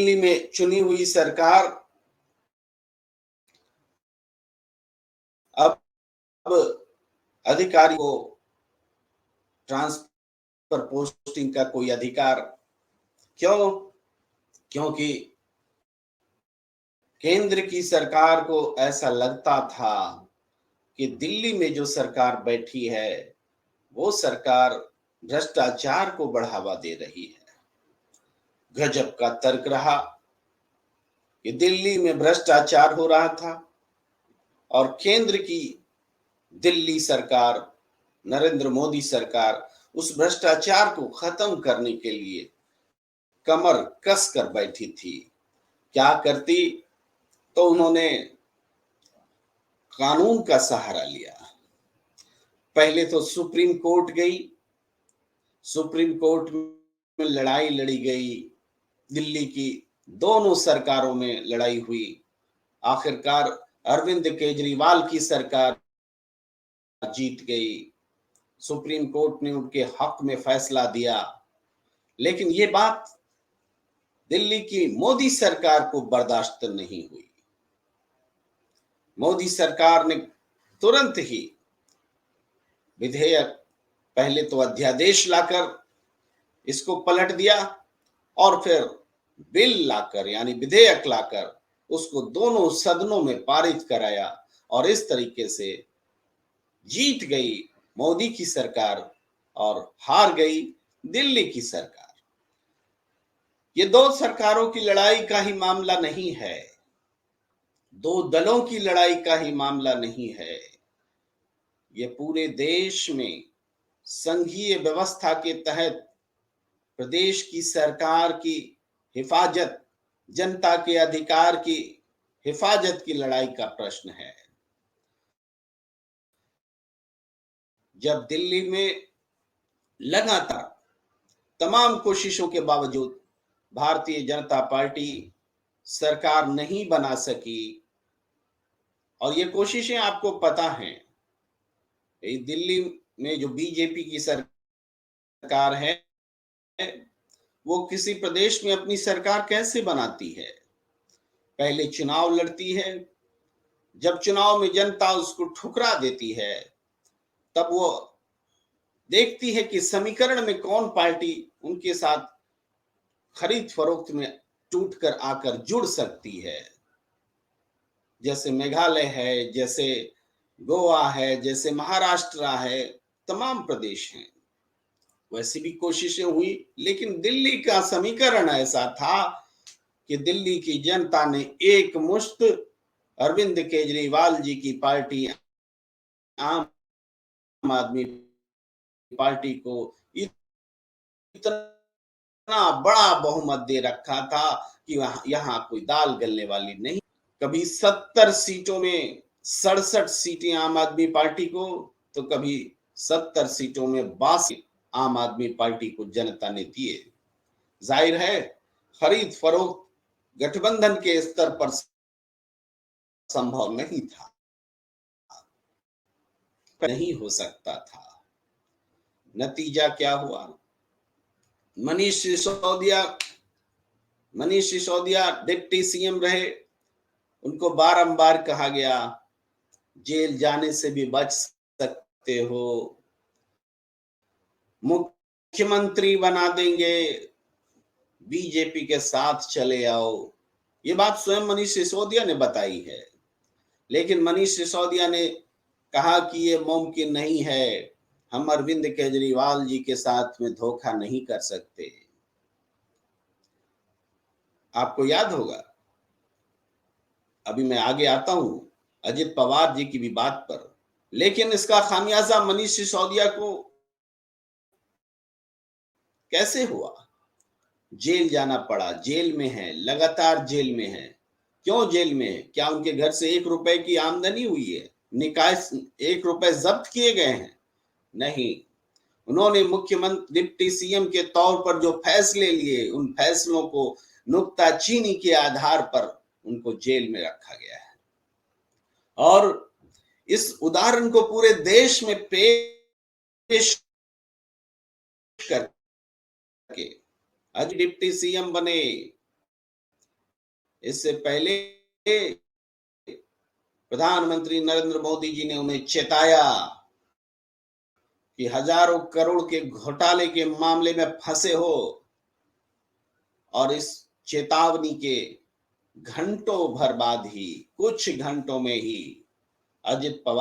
दिल्ली में चुनी हुई सरकार अब अधिकारी को ट्रांसफर पोस्टिंग का कोई अधिकार क्यों? क्योंकि केंद्र की सरकार को ऐसा लगता था कि दिल्ली में जो सरकार बैठी है वो सरकार भ्रष्टाचार को बढ़ावा दे रही है। गजब का तर्क रहा कि दिल्ली में भ्रष्टाचार हो रहा था और केंद्र की दिल्ली सरकार, नरेंद्र मोदी सरकार उस भ्रष्टाचार को खत्म करने के लिए कमर कस कर बैठी थी। क्या करती? तो उन्होंने कानून का सहारा लिया। पहले तो सुप्रीम कोर्ट गई, सुप्रीम कोर्ट में लड़ाई लड़ी गई, दिल्ली की दोनों सरकारों में लड़ाई हुई। आखिरकार अरविंद केजरीवाल की सरकार जीत गई। सुप्रीम कोर्ट ने उनके हक में फैसला दिया। लेकिन ये बात दिल्ली की मोदी सरकार को बर्दाश्त नहीं हुई। मोदी सरकार ने तुरंत ही विधेयक, पहले तो अध्यादेश लाकर इसको पलट दिया और फिर बिल लाकर यानी विधेयक लाकर उसको दोनों सदनों में पारित कराया और इस तरीके से जीत गई मोदी की सरकार और हार गई दिल्ली की सरकार। ये दो सरकारों की लड़ाई का ही मामला नहीं है, दो दलों की लड़ाई का ही मामला नहीं है। ये पूरे देश में संघीय व्यवस्था के तहत प्रदेश की सरकार की हिफाजत, जनता के अधिकार की हिफाजत की लड़ाई का प्रश्न है। जब दिल्ली में लगातार तमाम कोशिशों के बावजूद भारतीय जनता पार्टी सरकार नहीं बना सकी, और ये कोशिशें आपको पता हैं, दिल्ली में जो बीजेपी की सरकार है वो किसी प्रदेश में अपनी सरकार कैसे बनाती है? पहले चुनाव लड़ती है, जब चुनाव में जनता उसको ठुकरा देती है तब वो देखती है कि समीकरण में कौन पार्टी उनके साथ खरीद फरोख्त में टूटकर आकर जुड़ सकती है। जैसे मेघालय है, जैसे गोवा है, जैसे महाराष्ट्र है, तमाम प्रदेश हैं। वैसी भी कोशिशें हुई, लेकिन दिल्ली का समीकरण ऐसा था कि दिल्ली की जनता ने एक मुश्त अरविंद केजरीवाल जी की पार्टी आम आदमी पार्टी को इतना बड़ा बहुमत दे रखा था कि यहां कोई दाल गलने वाली नहीं। कभी 70 सीटों में 67 सीटें आम आदमी पार्टी को, तो कभी 70 सीटों में 62 आम आदमी पार्टी को जनता ने दिए। जाहिर है खरीद फरोख्त गठबंधन के स्तर पर संभव नहीं था, नहीं हो सकता था। नतीजा क्या हुआ? मनीष सिसोदिया डिप्टी सीएम रहे, उनको बारंबार कहा गया जेल जाने से भी बच सकते हो, मुख्यमंत्री बना देंगे, बीजेपी के साथ चले आओ। ये बात स्वयं मनीष सिसोदिया ने बताई है। लेकिन मनीष सिसोदिया ने कहा कि ये मुमकिन नहीं है, हम अरविंद केजरीवाल जी के साथ में धोखा नहीं कर सकते। आपको याद होगा, अभी मैं आगे आता हूं अजित पवार जी की भी बात पर, लेकिन इसका खामियाजा मनीष सिसोदिया को कैसे हुआ? जेल जाना पड़ा, जेल में है, लगातार जेल में है। क्यों जेल में है? क्या उनके घर से 1 रुपए की आमदनी हुई है? निकाय 1 रुपए जब्त किए गए हैं? नहीं। उन्होंने मुख्यमंत्री डिप्टी सीएम के तौर पर जो फैसले लिए, उन फैसलों को नुक्ताचीनी के आधार पर उनको जेल में रखा गया है। और इस उदाहरण को पूरे देश में पेश करके आज डिप्टी सीएम बने, इससे पहले प्रधानमंत्री नरेंद्र मोदी जी ने उन्हें चेताया कि हजारों करोड़ के घोटाले के मामले में फंसे हो, और इस चेतावनी के घंटों भर बाद ही, कुछ घंटों में ही अजित पवार